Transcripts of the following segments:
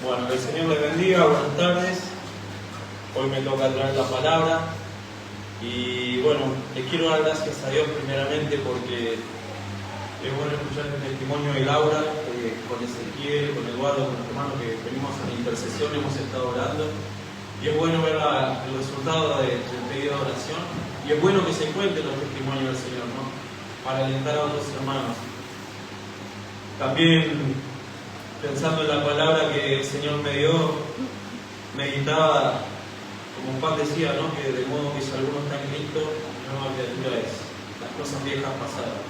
Bueno, que el Señor les bendiga, buenas tardes. Hoy me toca traer la palabra y bueno, les quiero dar gracias a Dios primeramente porque es bueno escuchar el testimonio de Laura, con Ezequiel, con Eduardo, con los hermanos que venimos a la intercesión, hemos estado orando y es bueno ver el resultado del pedido de oración y es bueno que se cuenten los testimonios del Señor, ¿no? Para alentar a otros hermanos. También pensando en la palabra que el Señor me dio, meditaba, como Juan decía, ¿no? Que de modo que si alguno está en Cristo, nueva criatura es. Las cosas viejas pasaron.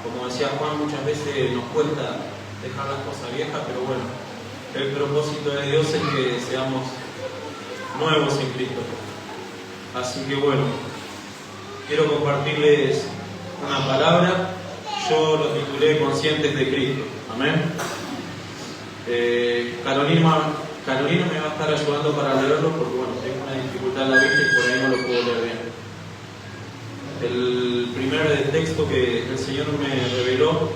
Como decía Juan, muchas veces nos cuesta dejar las cosas viejas, pero bueno, el propósito de Dios es que seamos nuevos en Cristo. Así que bueno, quiero compartirles una palabra. Yo lo titulé Conscientes de Cristo. Amén. Carolina me va a estar ayudando para leerlo porque bueno, tengo una dificultad en la vista y por ahí no lo puedo leer bien. El primer texto que el Señor me reveló,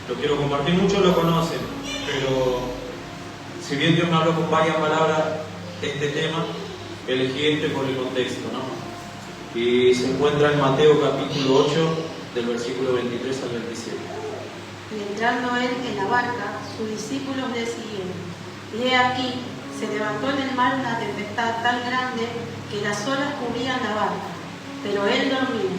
lo quiero compartir, muchos lo conocen, pero si bien Dios me habló con varias palabras este tema, elegí este por el contexto, ¿no? Y se encuentra en Mateo capítulo 8, del versículo 23 al 27. Y entrando él en la barca, sus discípulos le siguieron. Y he aquí, se levantó en el mar una tempestad tan grande que las olas cubrían la barca, pero él dormía.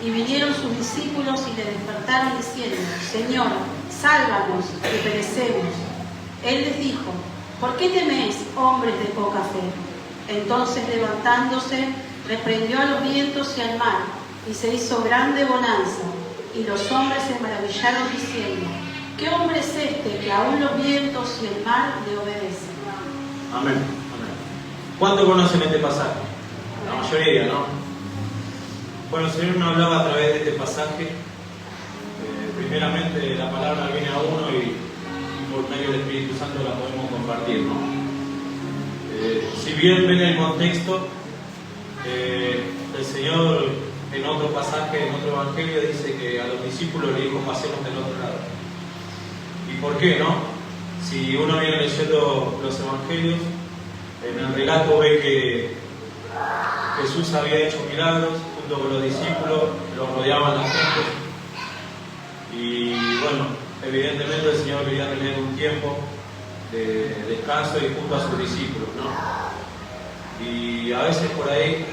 Y vinieron sus discípulos y le despertaron diciendo: Señor, sálvanos, que perecemos. Él les dijo: ¿por qué teméis, hombres de poca fe? Entonces levantándose, reprendió a los vientos y al mar, y se hizo grande bonanza. Y los hombres se maravillaron diciendo: ¿qué hombre es este que aún los vientos y el mar le obedecen? Amén. Amén. ¿Cuántos conocen este pasaje? La mayoría, ¿no? Bueno, el Señor nos hablaba a través de este pasaje. Primeramente la palabra viene a uno y por medio del Espíritu Santo la podemos compartir, ¿no? Si bien ven el contexto, el Señor en otro pasaje, en otro evangelio, dice que a los discípulos le dijo: pasemos del otro lado. ¿Y por qué, no? Si uno viene leyendo los evangelios, en el relato ve que Jesús había hecho milagros junto con los discípulos, los rodeaban la gente. Y bueno, evidentemente el Señor quería tener un tiempo de descanso y junto a sus discípulos, ¿no? Y a veces por ahí,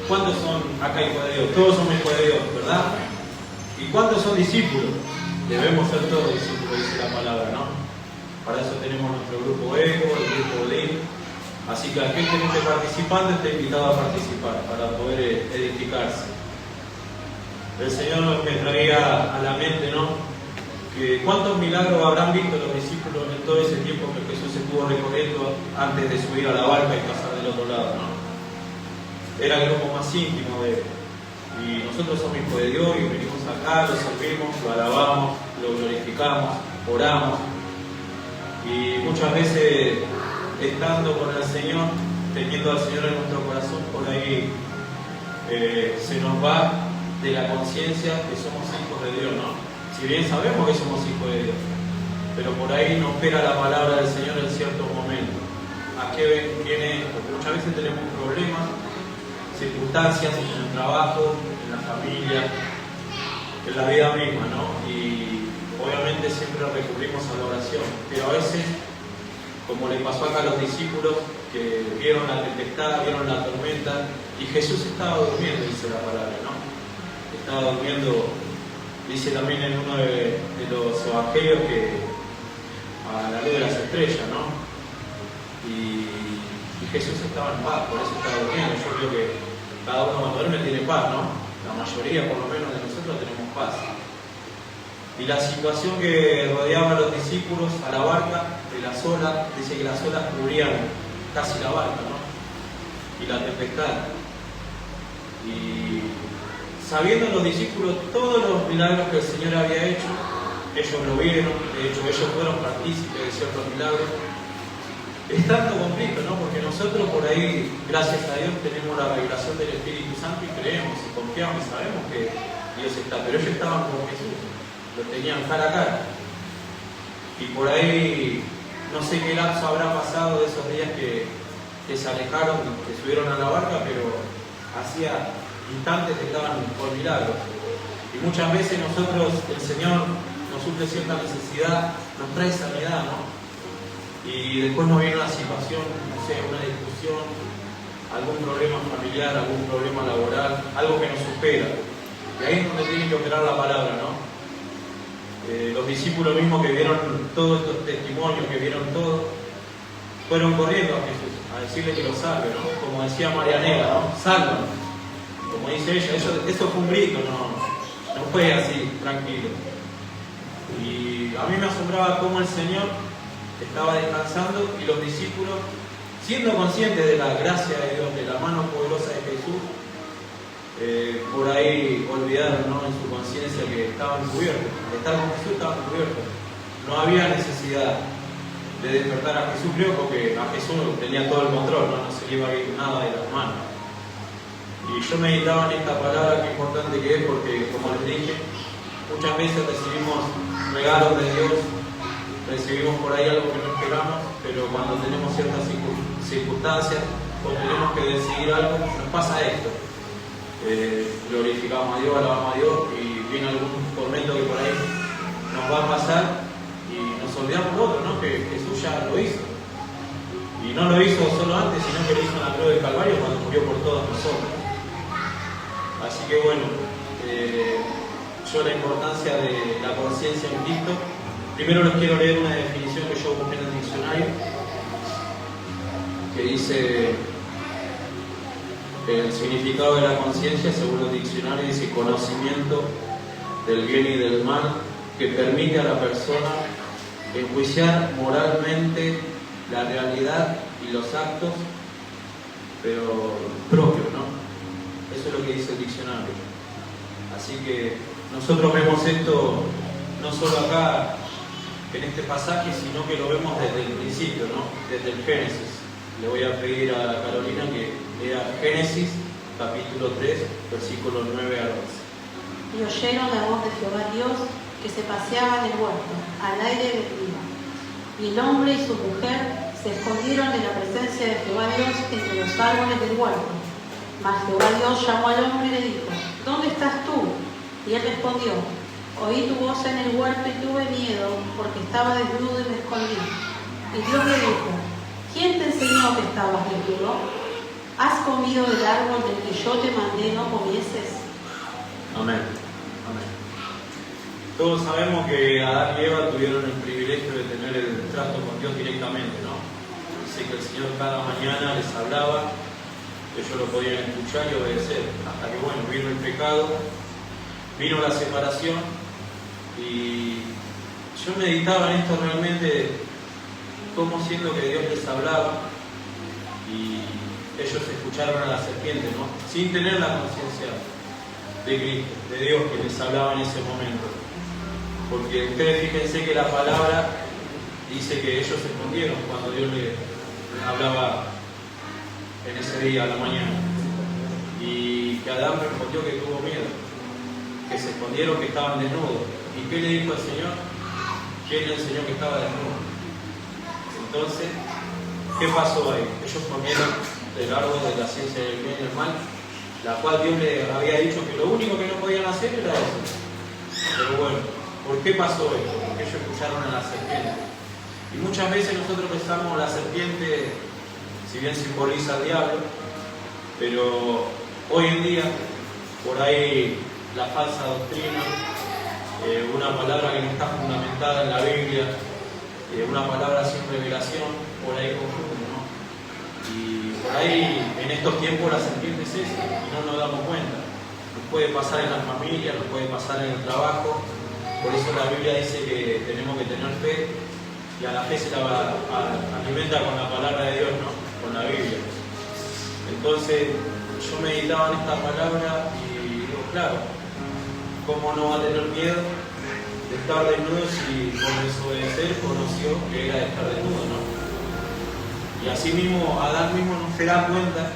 ¿cuántos son acá hijos de Dios? Todos somos hijos de Dios, ¿verdad? ¿Y cuántos son discípulos? Debemos ser todos discípulos, dice la palabra, ¿no? Para eso tenemos nuestro grupo ECO, el grupo LIN. Así que aquel que no esté participando está invitado a participar para poder edificarse. El Señor me traía a la mente, ¿no? Que cuántos milagros habrán visto los discípulos en todo ese tiempo que Jesús estuvo recorriendo antes de subir a la barca y pasar del otro lado, ¿no? Era el grupo más íntimo de él. Y nosotros somos hijos de Dios y venimos acá, lo servimos, lo alabamos, lo glorificamos, oramos. Y muchas veces, estando con el Señor, teniendo al Señor en nuestro corazón, por ahí se nos va de la conciencia que somos hijos de Dios, ¿no? Si bien sabemos que somos hijos de Dios, pero por ahí nos pega la palabra del Señor en ciertos momentos. ¿A qué viene esto? Porque muchas veces tenemos problemas, circunstancias en el trabajo, en la familia, en la vida misma, ¿no? Y obviamente siempre recurrimos a la oración, pero a veces, como le pasó acá a los discípulos, que vieron la tempestad, vieron la tormenta, y Jesús estaba durmiendo, dice la palabra, ¿no? Estaba durmiendo, dice también en uno de los evangelios que a la luz de las estrellas, ¿no? Y Jesús estaba en paz, por eso estaba durmiendo. Yo creo que cada uno cuando duerme tiene paz, ¿no? La mayoría, por lo menos, de nosotros tenemos paz. Y la situación que rodeaba a los discípulos a la barca, de las olas, dice que las olas cubrían casi la barca, ¿no? Y la tempestad. Y sabiendo los discípulos todos los milagros que el Señor había hecho, ellos lo vieron, de hecho ellos fueron partícipes de ciertos milagros. Estando con Cristo, ¿no? Porque nosotros por ahí, gracias a Dios, tenemos la revelación del Espíritu Santo y creemos y confiamos y sabemos que Dios está. Pero ellos estaban con Jesús, lo tenían cara a cara. Y por ahí No sé qué lapso habrá pasado de esos días que se alejaron, que subieron a la barca, pero hacía instantes que estaban por milagros. Y muchas veces nosotros, el Señor nos suple cierta necesidad, nos trae sanidad, ¿no? Y después nos viene una situación, no sé, una discusión, algún problema familiar, algún problema laboral, algo que nos supera. Y ahí es donde tiene que operar la palabra, ¿no? Los discípulos mismos que vieron todos estos testimonios, que vieron todo, fueron corriendo a Jesús a decirle que lo salve, ¿no? Como decía Marianela, ¿no? Sálvanos. Como dice ella, eso fue un grito, no fue así, tranquilo. Y a mí me asombraba cómo el Señor estaba descansando y los discípulos, siendo conscientes de la gracia de Dios, de la mano poderosa de Jesús, por ahí olvidaron, ¿no?, en su conciencia que estaban cubiertos. Al estar con Jesús estaban cubiertos. No había necesidad de despertar a Jesús, creo, porque a Jesús tenía todo el control, no se le iba a ir nada de las manos. Y yo meditaba en esta palabra, qué importante que es, porque como les dije, muchas veces recibimos regalos de Dios, recibimos por ahí algo que no esperamos, pero cuando tenemos ciertas circunstancias o tenemos que decidir algo, nos pasa esto. Glorificamos a Dios, alabamos a Dios y viene algún tormento que por ahí nos va a pasar y nos olvidamos de otro, ¿no? Que Jesús ya lo hizo. Y no lo hizo solo antes, sino que lo hizo en la cruz del Calvario cuando murió por todos nosotros. Así que bueno, yo la importancia de la conciencia en Cristo, primero les quiero leer una definición que yo busqué en el diccionario, que dice: el significado de la conciencia, según el diccionario, dice conocimiento del bien y del mal que permite a la persona enjuiciar moralmente la realidad y los actos, pero propios, ¿no? Eso es lo que dice el diccionario. Así que nosotros vemos esto no solo acá en este pasaje, sino que lo vemos desde el principio, ¿no? Desde el Génesis. Le voy a pedir a Carolina que lea Génesis, capítulo 3, versículos 9 al 11. Y oyeron la voz de Jehová Dios que se paseaba en el huerto, al aire del día. Y el hombre y su mujer se escondieron de la presencia de Jehová Dios entre los árboles del huerto. Mas Jehová Dios llamó al hombre y le dijo: ¿Dónde estás tú? Y él respondió: Oí tu voz en el huerto y tuve miedo, porque estaba desnudo y me escondí. Y Dios le dijo: ¿Quién te enseñó que estabas desnudo? ¿Has comido del árbol del que yo te mandé no comieses? Amén. Amén. Todos sabemos que Adán y Eva tuvieron el privilegio de tener el trato con Dios directamente, ¿no? Dice que el Señor cada mañana les hablaba, que ellos lo podían escuchar y obedecer, hasta que, bueno, vino el pecado, vino la separación, y yo meditaba en esto realmente, como siendo que Dios les hablaba y ellos escucharon a la serpiente, ¿no? Sin tener la conciencia de Cristo, de Dios que les hablaba en ese momento. Porque ustedes fíjense que la palabra dice que ellos se escondieron cuando Dios les hablaba en ese día a la mañana. Y que Adán respondió que tuvo miedo, que se escondieron, que estaban desnudos. ¿Y qué le dijo el Señor? ¿Quién le enseñó que estaba desnudo? Entonces, ¿qué pasó ahí? Ellos comieron del árbol de la ciencia del bien y del mal, la cual Dios les había dicho que lo único que no podían hacer era eso. Pero bueno, ¿por qué pasó esto? Porque ellos escucharon a la serpiente. Y muchas veces nosotros pensamos la serpiente, si bien simboliza al diablo, pero hoy en día, por ahí la falsa doctrina, una palabra que no está fundamentada en la Biblia, una palabra sin revelación, por ahí confunde, ¿no? Y por ahí en estos tiempos la serpiente es esa, y no nos damos cuenta. Nos puede pasar en las familias, nos puede pasar en el trabajo. Por eso la Biblia dice que tenemos que tener fe, y a la fe se la alimenta con la palabra de Dios, ¿no? Con la Biblia. Entonces yo meditaba en esta palabra y digo, claro, ¿cómo no va a tener miedo de estar desnudo si por desobedecer conoció que era estar desnudo, ¿no? Y así mismo Adán mismo no se da cuenta,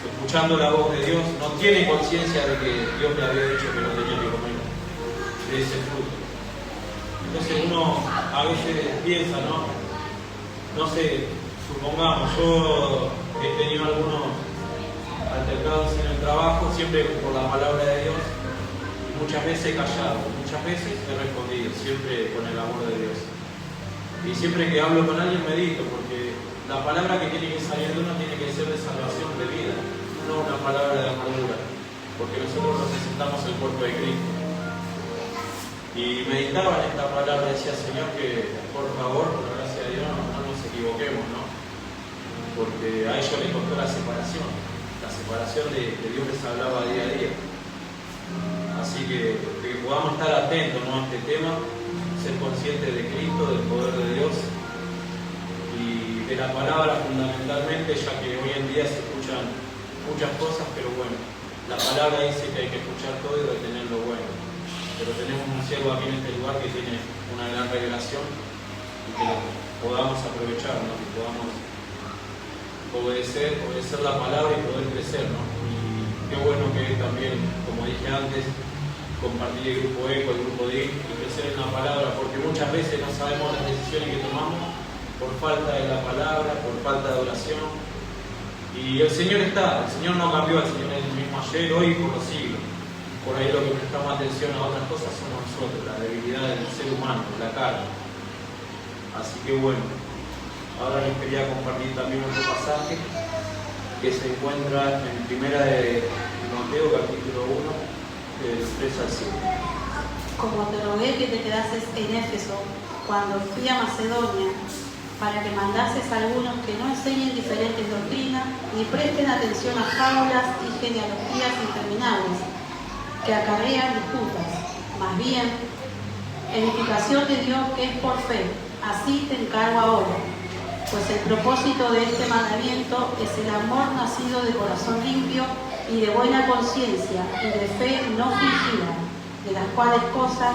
escuchando la voz de Dios, no tiene conciencia de que Dios le había dicho que no tenía que comer de ese fruto. Entonces uno a veces piensa, ¿no? No sé, supongamos, yo he tenido algunos altercados en el trabajo, siempre por la palabra de Dios, y muchas veces he callado, muchas veces he respondido, siempre con el amor de Dios. Y siempre que hablo con alguien medito, porque la palabra que tiene que salir de uno tiene que ser de salvación, de vida, no una palabra de amargura, porque nosotros representamos el cuerpo de Cristo. Y meditaba en esta palabra, decía Señor que por favor, por la gracia de Dios, no nos equivoquemos, ¿no? Porque a ellos les costó la separación de Dios les hablaba día a día. Así que podamos estar atentos, ¿no?, a este tema, ser conscientes de Cristo, del poder de Dios y de la palabra fundamentalmente, ya que hoy en día se escuchan muchas cosas, pero bueno, la palabra dice que hay que escuchar todo y retener lo bueno. Pero tenemos un siervo aquí en este lugar que tiene una gran revelación y que lo podamos aprovechar, ¿no?, que podamos obedecer la palabra y poder crecer, ¿no? Y qué bueno que es también, como dije antes, compartir el grupo ECO, el grupo DIC y crecer en la palabra, porque muchas veces no sabemos las decisiones que tomamos por falta de la palabra, por falta de oración. Y el Señor no cambió, el Señor es el mismo ayer, hoy y por los siglos. Por ahí lo que prestamos atención a otras cosas somos nosotros, la debilidad del ser humano, la carne. Así que bueno, ahora les quería compartir también otro pasaje que se encuentra en Primera de Timoteo, capítulo 1, del 3 al 5. Como te rogué que te quedases en Éfeso cuando fui a Macedonia, para que mandases a algunos que no enseñen diferentes doctrinas ni presten atención a fábulas y genealogías interminables que acarrean disputas, más bien edificación de Dios que es por fe. Así te encargo ahora, pues el propósito de este mandamiento es el amor nacido de corazón limpio y de buena conciencia y de fe no fingida, de las cuales cosas,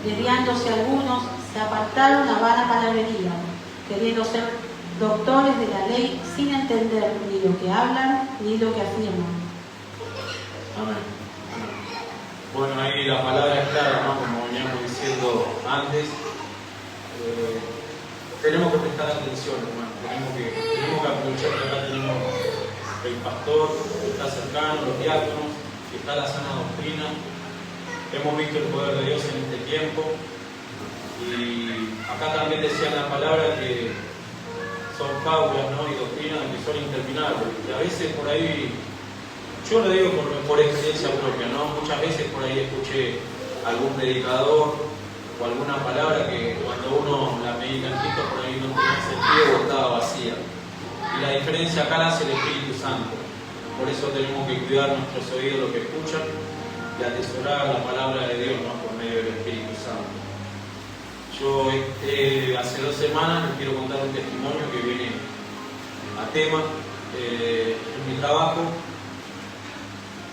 desviándose algunos, se apartaron a vana palabrería, queriendo ser doctores de la ley sin entender ni lo que hablan ni lo que afirman. Amén. Bueno, ahí la palabra es clara, ¿no?, como veníamos diciendo antes. Tenemos que prestar atención, hermano. Tenemos que aprovechar que acá tenemos el pastor que está cercano, los diáconos, que está la sana doctrina. Hemos visto el poder de Dios en este tiempo. Y acá también decía la palabra que son fábulas, ¿no?, y doctrinas que son interminables. Y a veces por ahí, yo lo digo por experiencia propia, ¿no? Muchas veces por ahí escuché algún predicador o alguna palabra que cuando uno la medita en Cristo por ahí no tenía sentido o estaba vacía. Y la diferencia acá la hace el Espíritu Santo. Por eso tenemos que cuidar nuestros oídos, lo que escuchan, y atesorar la palabra de Dios, ¿no?, por medio del Espíritu Santo. Yo hace 2 semanas les quiero contar un testimonio que viene a tema. En mi trabajo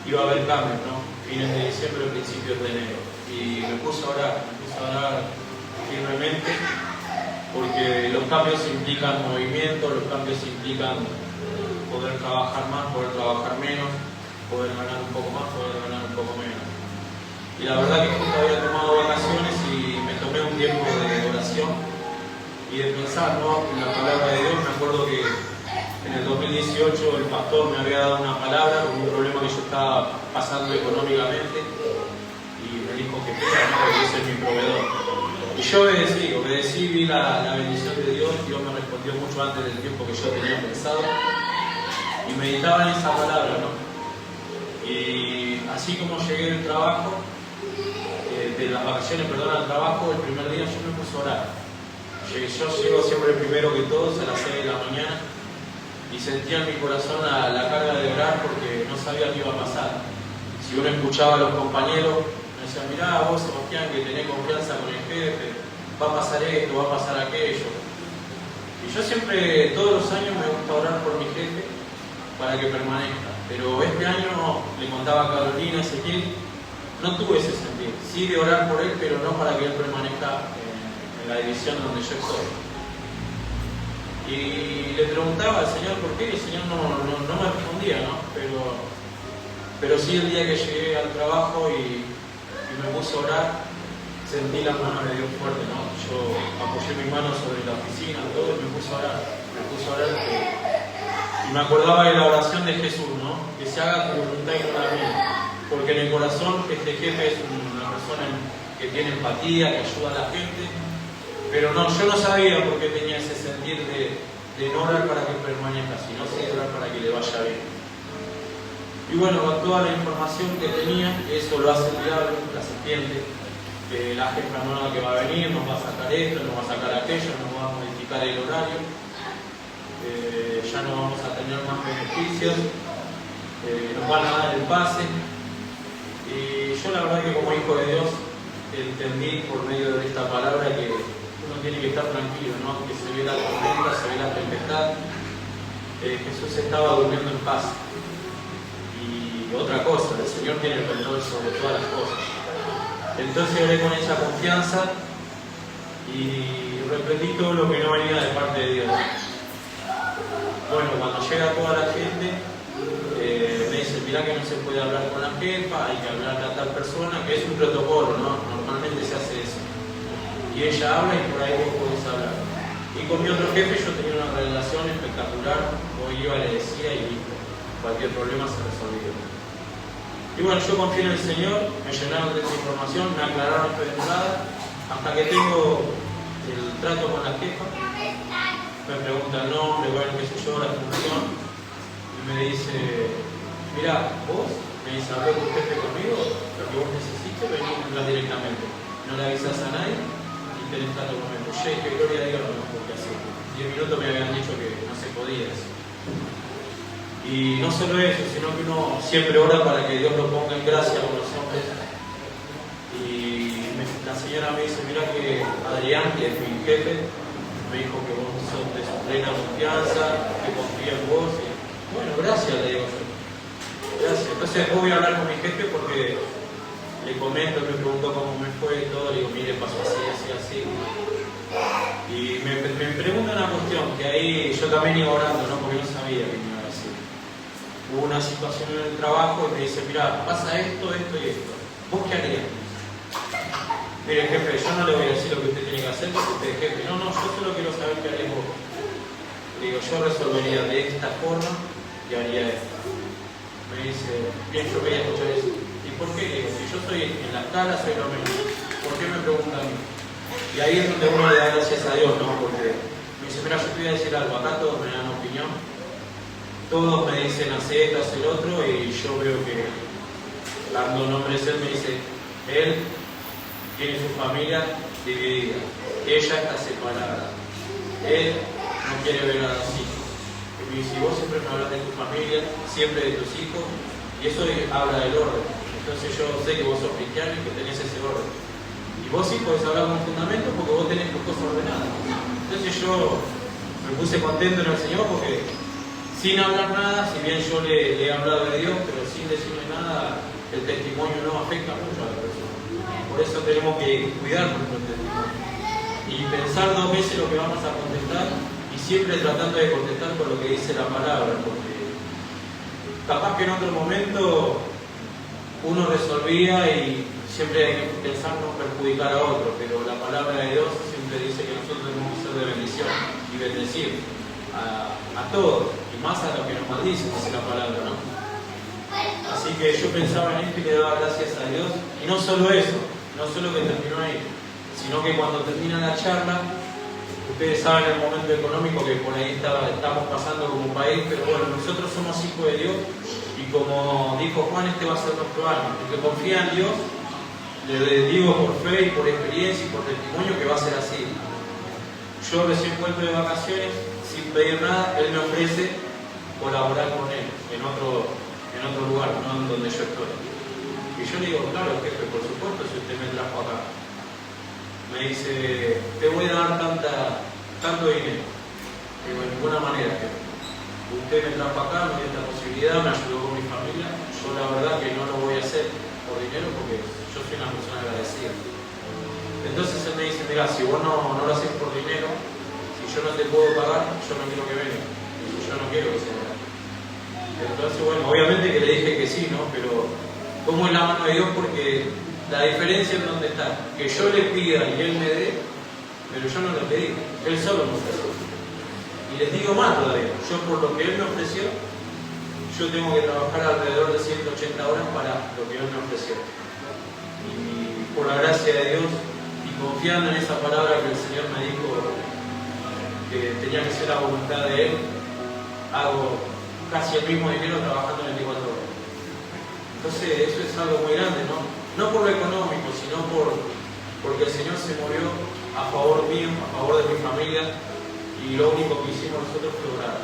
iba a haber cambios, ¿no?, fines de diciembre, principios de enero. Y me puse a orar firmemente, porque los cambios implican movimiento, los cambios implican poder trabajar más, poder trabajar menos, poder ganar un poco más, poder ganar un poco menos. Y la verdad que justo había tomado vacaciones y me tomé un tiempo de oración y de pensar, ¿no?, en la palabra de Dios. Me acuerdo que en el 2018 el pastor me había dado una palabra con un problema que yo estaba pasando económicamente y me dijo que crea, ¿no?, que ese es mi proveedor. Y yo obedecí, vi la bendición de Dios. Dios me respondió mucho antes del tiempo que yo tenía pensado y meditaba en esa palabra, ¿no? Y así como llegué del trabajo, de las vacaciones, al trabajo, el primer día yo me puse a orar. Yo llego siempre primero que todos a las 6 de la mañana y sentía en mi corazón la carga de orar porque no sabía qué iba a pasar. Si uno escuchaba a los compañeros, me decían, mirá vos, Sebastián, que tenés confianza con el jefe, va a pasar esto, va a pasar aquello. Y yo siempre, todos los años me gusta orar por mi jefe para que permanezca. Pero este año, le contaba a Carolina, Ezequiel, no tuve ese sentido. Sí de orar por él, pero no para que él permanezca en la división donde yo estoy. Y le preguntaba al Señor por qué, y el Señor no me respondía, ¿no? Pero sí el día que llegué al trabajo y me puse a orar, sentí la mano de Dios fuerte, ¿no? Yo apoyé mis manos sobre la oficina, todo, y me puse a orar. Y me acordaba de la oración de Jesús, ¿no? Que se haga tu voluntad y no la mía. Porque en el corazón este jefe es una persona que tiene empatía, que ayuda a la gente. Pero no, yo no sabía por qué tenía ese sentir de no orar para que permanezca, sino sí orar para que le vaya bien. Y bueno, con toda la información que tenía, eso lo hace el diablo, la serpiente, la jefa nueva que va a venir, nos va a sacar esto, nos va a sacar aquello, nos va a modificar el horario, ya no vamos a tener más beneficios, nos van a dar el pase. Y yo la verdad que como hijo de Dios entendí por medio de esta palabra que uno tiene que estar tranquilo, ¿no? Que se ve la tormenta, se ve la tempestad. Jesús estaba durmiendo en paz. Y otra cosa, el Señor tiene el control sobre todas las cosas. Entonces oré con esa confianza y repetí todo lo que no venía de parte de Dios. Bueno, cuando llega toda la gente, me dice, mirá que no se puede hablar con la jefa, hay que hablar a tal persona, que es un protocolo, ¿no? Normalmente se hace eso. Y ella habla y por ahí vos podés hablar. Y con mi otro jefe yo tenía una relación espectacular, hoy iba, le decía y listo, cualquier problema se resolvía. Y bueno, yo confié en el Señor, me llenaron de esa información, me aclararon de entrada, hasta que tengo el trato con la jefa, me pregunta el nombre, bueno, qué sé yo, la función, y me dice, mirá, vos, me dice, habló tu jefe conmigo, lo que vos necesites, vení y entras directamente, no le avisas a nadie y tenés trato conmigo. Che, que gloria a Dios, no, porque hace 10 minutos me habían dicho que no se podía eso. Y no solo eso, sino que uno siempre ora para que Dios lo ponga en gracia con los hombres. Y la señora me dice, mira que Adrián, que es mi jefe, me dijo que vos sos de su plena confianza, que confía en vos. Y, bueno, gracias, le digo yo. Gracias. Entonces voy a hablar con mi jefe porque le comento, me preguntó cómo me fue y todo, le digo, mire, pasó así, así, así. Y me pregunta una cuestión, que ahí yo también iba orando, ¿no? Porque no sabía qué me iba a decir. Hubo una situación en el trabajo y me dice, mira, pasa esto, esto y esto. ¿Vos qué harías? Mire, jefe, yo no le voy a decir lo que usted tiene que hacer porque usted es jefe. No, yo solo quiero saber qué harías vos. Le digo, yo resolvería de esta forma y haría esto. Me dice, bien, yo quería escuchar eso. ¿Y por qué? Le digo, si yo soy en la escala, soy lo mismo. ¿Por qué me preguntan a mí? Y ahí es donde uno le da gracias a Dios, ¿no? Porque me dice, mira, yo te voy a decir algo, acá todos me dan opinión. Todos me dicen hacer esto, hacer otro, y yo veo que, dando nombres, él me dice, él tiene su familia dividida, ella está separada, él no quiere ver a los hijos. Y me dice, vos siempre me hablas de tu familia, siempre de tus hijos, y eso habla del orden. Entonces yo sé que vos sos cristiano y que tenés ese orden. Y vos sí podés hablar con fundamento porque vos tenés tus cosas ordenadas. Entonces yo me puse contento en el Señor porque sin hablar nada, si bien yo le he hablado de Dios, pero sin decirle nada, el testimonio no afecta mucho a la persona. Por eso tenemos que cuidar nuestro testimonio. Y pensar 2 veces lo que vamos a contestar y siempre tratando de contestar con lo que dice la palabra. Porque capaz que en otro momento uno resolvía y siempre hay que pensar no perjudicar a otro, pero la palabra de Dios siempre dice que nosotros tenemos que ser de bendición y bendecir a todos, y más a los que nos maldicen, dice la palabra, ¿no? Así que yo pensaba en esto y le daba gracias a Dios, y no solo eso, no solo que terminó ahí, sino que cuando termina la charla, ustedes saben el momento económico que por ahí estamos pasando como país, pero bueno, nosotros somos hijos de Dios, y como dijo Juan, este va a ser nuestro año. El que confía en Dios, le digo por fe y por experiencia y por testimonio que va a ser así. Yo recién vuelto de vacaciones, sin pedir nada, él me ofrece colaborar con él en otro lugar, no en donde yo estoy. Y yo le digo, claro, jefe, por supuesto, si usted me trajo acá. Me dice, te voy a dar tanto dinero. Digo, de ninguna manera, jefe. Usted me trajo acá, me dio esta posibilidad, me ayudó con mi familia. Yo la verdad que no lo voy a hacer por dinero porque yo soy una persona agradecida. Entonces él me dice, mira, si vos no lo haces por dinero, si yo no te puedo pagar, yo no quiero que venga. Y yo no quiero que se vaya. Entonces, bueno, obviamente que le dije que sí, ¿no? Pero tomo en la mano de Dios porque La diferencia en dónde está, que yo le pida y Él me dé, pero yo no le pedí, Él solo me ofreció. Y les digo más todavía, yo por lo que Él me ofreció, yo tengo que trabajar alrededor de 180 horas para lo que Él me ofreció. Y por la gracia de Dios, y confiando en esa palabra que el Señor me dijo, que tenía que ser la voluntad de Él, hago casi el mismo dinero trabajando 24 horas. Entonces eso es algo muy grande, ¿no? No por lo económico, sino porque el Señor se movió a favor mío, a favor de mi familia, y lo único que hicimos nosotros fue orar,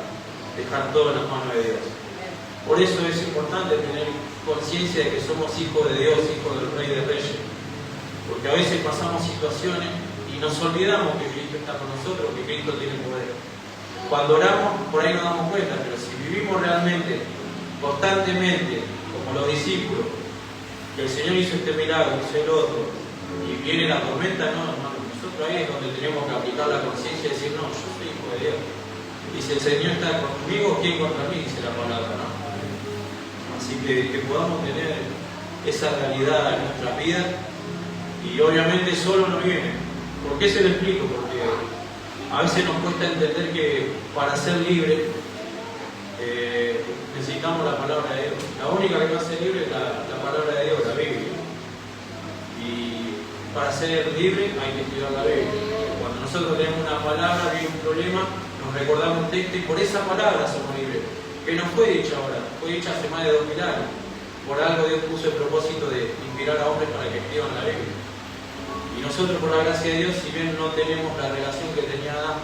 dejar todo en las manos de Dios. Por eso es importante tener conciencia de que somos hijos de Dios, hijos del Rey de Reyes, porque a veces pasamos situaciones y nos olvidamos que Cristo está con nosotros, que Cristo tiene poder. Cuando oramos, por ahí nos damos cuenta, pero si vivimos realmente, constantemente, como los discípulos, que el Señor hizo este milagro, hizo el otro, y viene la tormenta, no, hermano, nosotros ahí es donde tenemos que aplicar la conciencia y decir, no, yo soy hijo de Dios. Y si el Señor está conmigo, ¿quién contra mí? Dice la palabra, ¿no? Así que podamos tener esa realidad en nuestras vidas, y obviamente solo no viene. ¿Por qué se lo explico? Porque a veces nos cuesta entender que para ser libre necesitamos la palabra de Dios. La única que va a ser libre es la palabra de Dios, la Biblia. Y para ser libre hay que estudiar la Biblia. Cuando nosotros tenemos una palabra, viene un problema, nos recordamos un texto y por esa palabra somos libres. Que no fue dicha ahora, fue dicha hace más de 2000 años. Por algo Dios puso el propósito de inspirar a hombres para que escriban la Biblia. Y nosotros, por la gracia de Dios, si bien no tenemos la relación que tenía Adán,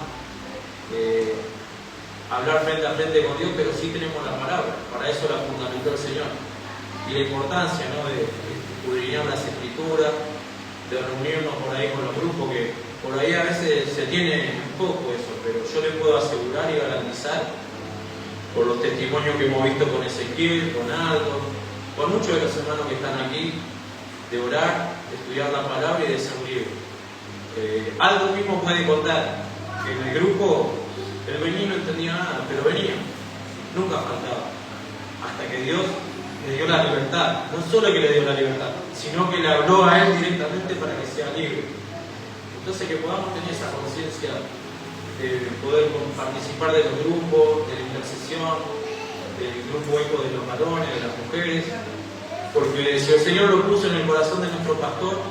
hablar frente a frente con Dios, pero sí tenemos la palabra. Para eso la fundamentó el Señor. Y la importancia, ¿no?, de escudriñar las Escrituras, de reunirnos por ahí con los grupos, que por ahí a veces se tiene un poco eso, pero yo le puedo asegurar y garantizar, por los testimonios que hemos visto con Ezequiel, con Aldo, con muchos de los hermanos que están aquí, de orar, de estudiar la palabra y de ser libre. Aldo mismo puede contar que en el grupo él venía y no entendía nada, pero venía, nunca faltaba, hasta que Dios le dio la libertad. No solo que le dio la libertad, sino que le habló a él directamente para que sea libre. Entonces que podamos tener esa conciencia de poder participar de los grupos, de la intercesión, del grupo eco de los varones, de las mujeres, porque si el Señor lo puso en el corazón de nuestro pastor,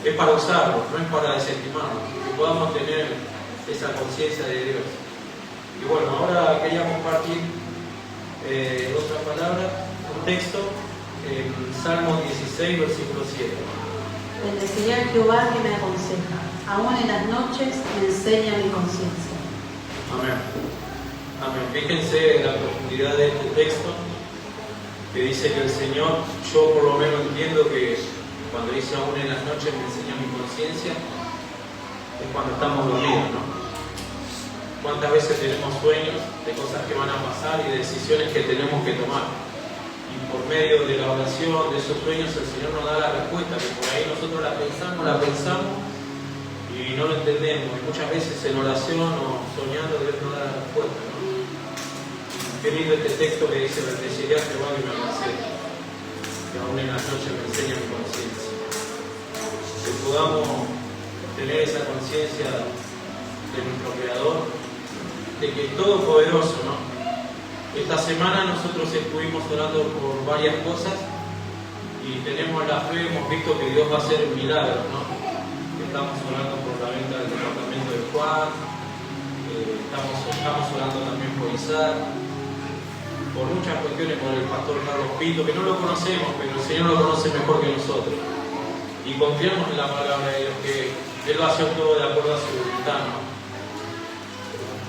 es para usarlo, no es para desestimarlo, que podamos tener esa conciencia de Dios. Y bueno, ahora quería compartir otra palabra, un texto en Salmos 16, versículo 7. Bendeciré a Jehová que me aconseja, aún en las noches me enseña mi conciencia. Amén. Amén. Fíjense en la profundidad de este texto, que dice que el Señor, yo por lo menos entiendo que cuando dice aún en las noches me enseña mi conciencia, es cuando estamos dormidos, ¿no? ¿Cuántas veces tenemos sueños de cosas que van a pasar y de decisiones que tenemos que tomar? Y por medio de la oración, de esos sueños, el Señor nos da la respuesta, que por ahí nosotros la pensamos y no lo entendemos. Y muchas veces en oración o soñando Dios nos da la respuesta, ¿no? Qué lindo este texto que dice: bendeciré a Jehová que me aconseja, que aún en las noches me enseña mi conciencia. Que podamos tener esa conciencia de nuestro Creador, de que es todopoderoso, ¿no? Esta semana nosotros estuvimos orando por varias cosas y tenemos la fe, hemos visto que Dios va a hacer milagros, ¿no? Estamos orando por la venta del departamento de Juan, estamos orando también por Isaac, por muchas cuestiones, por el pastor Carlos Pinto, que no lo conocemos, pero el Señor lo conoce mejor que nosotros. Y confiamos en la palabra de Dios, que Él va a hacer todo de acuerdo a su voluntad, ¿no?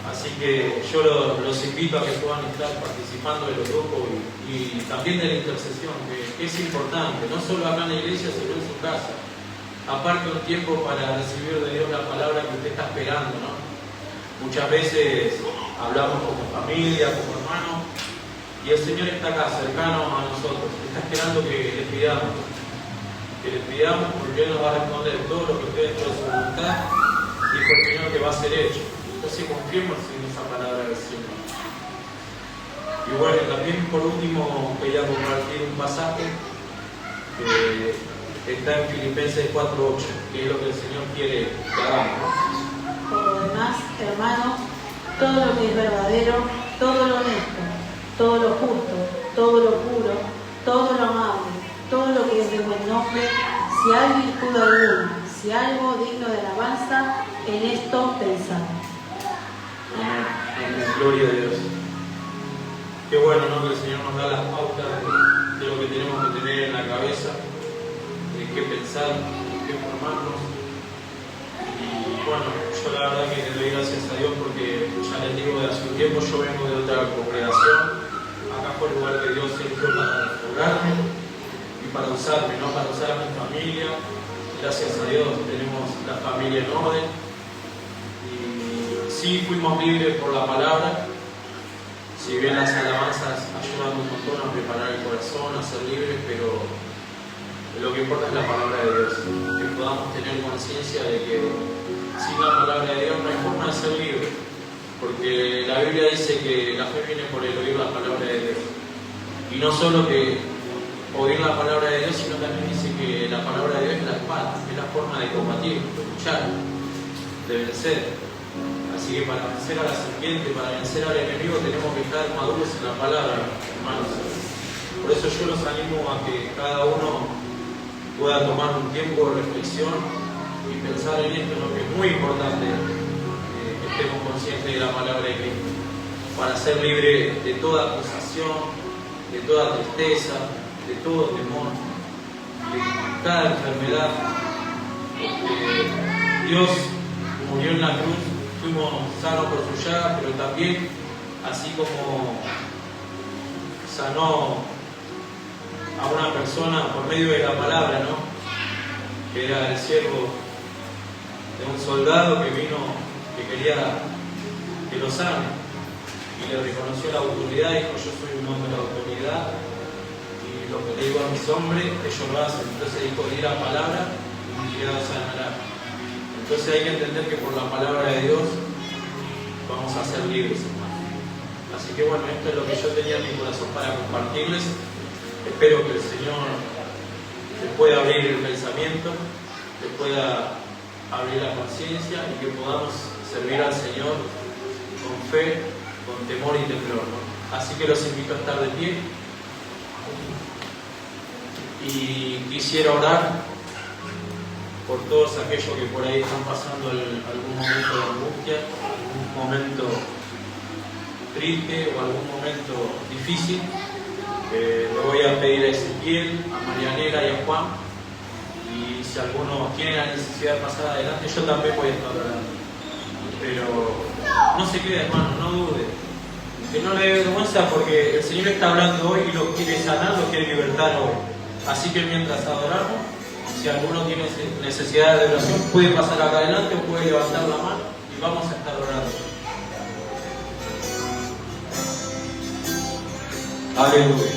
Así que yo los invito a que puedan estar participando de los grupos y también de la intercesión, que es importante, no solo acá en la iglesia, sino en su casa. Aparte un tiempo para recibir de Dios la palabra que usted está esperando, ¿no? Muchas veces hablamos como familia, como hermanos, y el Señor está acá, cercano a nosotros, está esperando que le pidamos porque Él nos va a responder todo lo que usted dentro de su voluntad y por el Señor que va a ser hecho. Entonces confiemos en esa palabra del Señor. Y bueno, también por último quería compartir un pasaje está en Filipenses 4:8, que es lo que el Señor quiere que hagamos, ¿no? Por lo demás, hermanos, todo lo que es verdadero, todo lo honesto, todo lo justo, todo lo puro, todo lo amable, todo lo que es de buen nombre, si hay virtud alguna, si algo digno de alabanza, en esto pensad. Amén. Amén. Gloria a Dios. Qué bueno, ¿no? Que el Señor nos da las pautas de lo que tenemos que tener en la cabeza, de qué pensar, de qué formarnos. Y bueno, yo la verdad que le doy gracias a Dios porque ya les digo, de hace un tiempo yo vengo de otra congregación. Acá fue el lugar que Dios eligió para restaurarme y para usarme, ¿no? Para usar a mi familia. Gracias a Dios tenemos la familia en orden. Y sí fuimos libres por la palabra. Si bien las alabanzas ayudan un montón a preparar el corazón, a ser libres, pero lo que importa es la palabra de Dios. Que podamos tener conciencia de que sin la palabra de Dios no hay forma de ser libre. Porque la Biblia dice que la fe viene por el oír la palabra de Dios. Y no solo que oír la palabra de Dios, sino también dice que la palabra de Dios es la espada, es la forma de combatir, de luchar, de vencer. Así que para vencer a la serpiente, para vencer al enemigo, tenemos que estar maduros en la palabra, hermanos. Por eso yo los animo a que cada uno pueda tomar un tiempo de reflexión y pensar en esto, ¿no? Que es muy importante que estemos conscientes de la palabra de Cristo, para ser libre de toda acusación, de toda tristeza, de todo temor, de cada enfermedad, porque Dios murió en la cruz. Fuimos sanos por su llaga, pero también, así como sanó a una persona por medio de la palabra, ¿no? Que era el siervo de un soldado que vino, que quería que lo sane, y le reconoció la autoridad, dijo: yo soy un hombre de autoridad, y lo que le digo a mis hombres, ellos lo hacen. Entonces dijo: di la palabra y mi criado sanará. Entonces hay que entender que por la palabra de Dios vamos a ser libres, hermanos. Así que bueno, esto es lo que yo tenía en mi corazón para compartirles. Espero que el Señor les pueda abrir el pensamiento, les pueda abrir la conciencia y que podamos servir al Señor con fe, con temor y temblor, ¿no? Así que los invito a estar de pie y quisiera orar por todos aquellos que por ahí están pasando algún momento de angustia, algún momento triste o algún momento difícil. Le voy a pedir a Ezequiel, a Marianela y a Juan, y si alguno tiene la necesidad de pasar adelante, yo también voy a estar orando. Pero no se quede, hermano, no dude, que no le dé vergüenza, porque el Señor está hablando hoy y lo quiere sanar, lo quiere libertar hoy. Así que mientras adoramos, si alguno tiene necesidad de oración, puede pasar acá adelante o puede levantar la mano y vamos a estar orando. Aleluya.